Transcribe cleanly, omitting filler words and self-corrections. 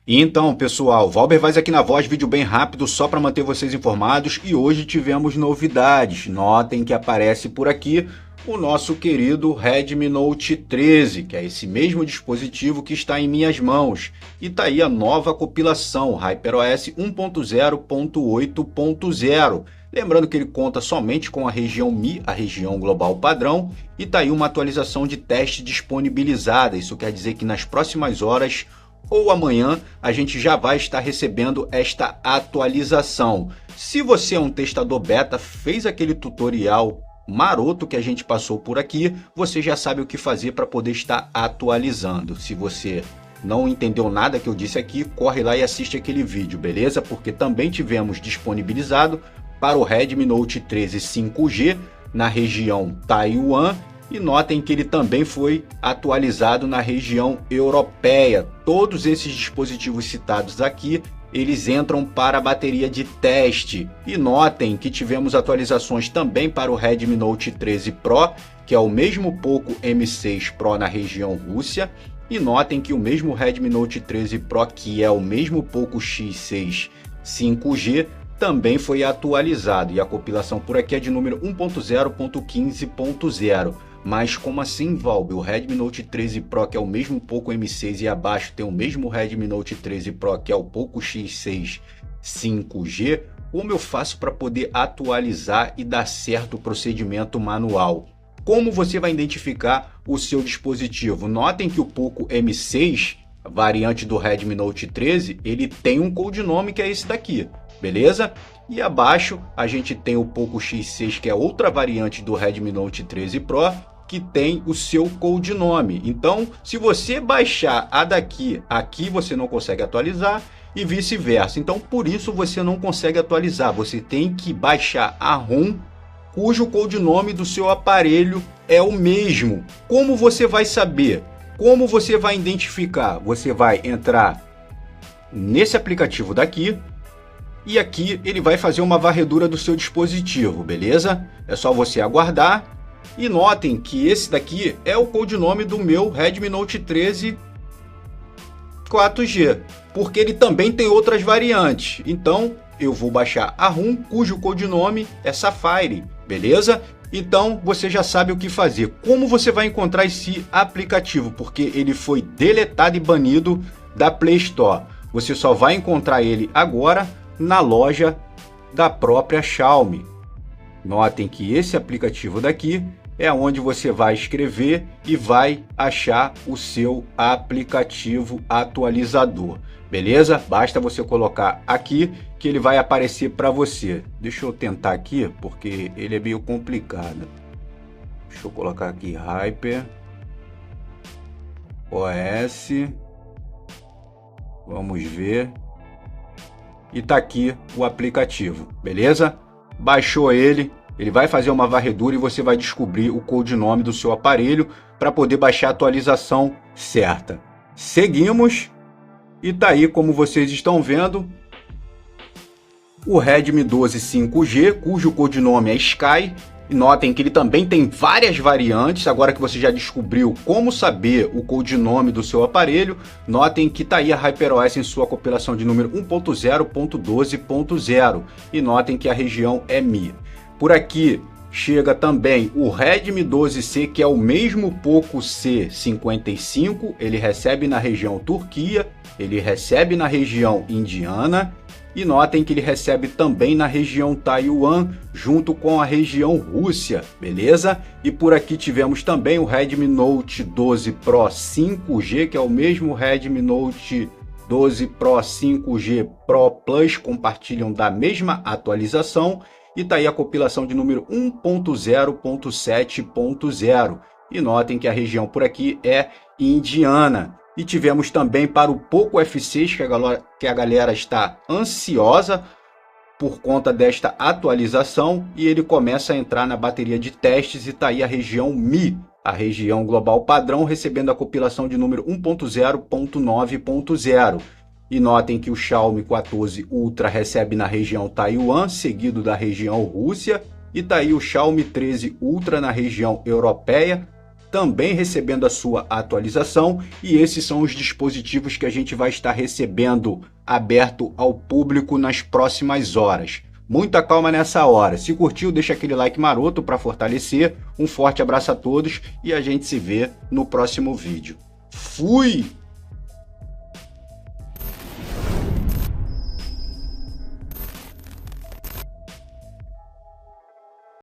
E então, pessoal, Valber Vaz aqui na voz, vídeo bem rápido só para manter vocês informados e hoje tivemos novidades. Notem que aparece por aqui o nosso querido Redmi Note 13, que é esse mesmo dispositivo que está em minhas mãos. E tá aí a nova compilação HyperOS 1.0.8.0. Lembrando que ele conta somente com a região Mi, a região global padrão, e tá aí uma atualização de teste disponibilizada. Isso quer dizer que nas próximas horas ou amanhã a gente já vai estar recebendo esta atualização. Se você é um testador beta, fez aquele tutorial maroto que a gente passou por aqui, você já sabe o que fazer para poder estar atualizando. Se você não entendeu nada que eu disse aqui, corre lá e assiste aquele vídeo, beleza? Porque também tivemos disponibilizado para o Redmi Note 13 5G na região Taiwan. E notem que ele também foi atualizado na região europeia. Todos esses dispositivos citados aqui, eles entram para a bateria de teste. E notem que tivemos atualizações também para o Redmi Note 13 Pro, que é o mesmo Poco M6 Pro na região Rússia. E notem que o mesmo Redmi Note 13 Pro, que é o mesmo Poco X6 5G, também foi atualizado. E a compilação por aqui é de número 1.0.15.0. Mas como assim, Valber? O Redmi Note 13 Pro, que é o mesmo Poco M6 e abaixo tem o mesmo Redmi Note 13 Pro, que é o Poco X6 5G, como eu faço para poder atualizar e dar certo o procedimento manual? Como você vai identificar o seu dispositivo? Notem que o Poco M6, variante do Redmi Note 13, ele tem um codinome que é esse daqui, beleza? E abaixo a gente tem o Poco X6, que é outra variante do Redmi Note 13 Pro, que tem o seu codinome. Então, se você baixar a daqui, aqui você não consegue atualizar e vice-versa. Então, por isso você não consegue atualizar. Você tem que baixar a ROM cujo codinome do seu aparelho é o mesmo. Como você vai saber? Como você vai identificar? Você vai entrar nesse aplicativo daqui e aqui ele vai fazer uma varredura do seu dispositivo, beleza? É só você aguardar. E notem que esse daqui é o codinome do meu Redmi Note 13 4G, porque ele também tem outras variantes. Então eu vou baixar a ROM cujo codinome é Sapphire, beleza? Então você já sabe o que fazer. Como você vai encontrar esse aplicativo? Porque ele foi deletado e banido da Play Store. Você só vai encontrar ele agora na loja da própria Xiaomi. Notem que esse aplicativo daqui é onde você vai escrever e vai achar o seu aplicativo atualizador, beleza? Basta você colocar aqui que ele vai aparecer para você. Deixa eu tentar aqui porque ele é meio complicado. Deixa eu colocar aqui HyperOS. Vamos ver. E tá aqui o aplicativo, beleza? Baixou ele, ele vai fazer uma varredura e você vai descobrir o codinome do seu aparelho para poder baixar a atualização certa. Seguimos e tá aí, como vocês estão vendo, o Redmi 12 5G, cujo codinome é Sky. E notem que ele também tem várias variantes. Agora que você já descobriu como saber o codinome do seu aparelho, notem que tá aí a HyperOS em sua compilação de número 1.0.12.0 e notem que a região é Mi. Por aqui chega também o Redmi 12C, que é o mesmo Poco C55, ele recebe na região Turquia, ele recebe na região Indiana. E notem que ele recebe também na região Taiwan, junto com a região Rússia, beleza? E por aqui tivemos também o Redmi Note 12 Pro 5G, que é o mesmo Redmi Note 12 Pro 5G Pro Plus, compartilham da mesma atualização. E tá aí a compilação de número 1.0.7.0. E notem que a região por aqui é Indiana. E tivemos também para o Poco F6, que a galera está ansiosa por conta desta atualização. E ele começa a entrar na bateria de testes e está aí a região Mi, a região global padrão, recebendo a compilação de número 1.0.9.0. E notem que o Xiaomi 14 Ultra recebe na região Taiwan, seguido da região Rússia. E está aí o Xiaomi 13 Ultra na região europeia. também recebendo a sua atualização, e esses são os dispositivos que a gente vai estar recebendo aberto ao público nas próximas horas. Muita calma nessa hora. Se curtiu, deixa aquele like maroto para fortalecer. Um forte abraço a todos e a gente se vê no próximo vídeo. Fui!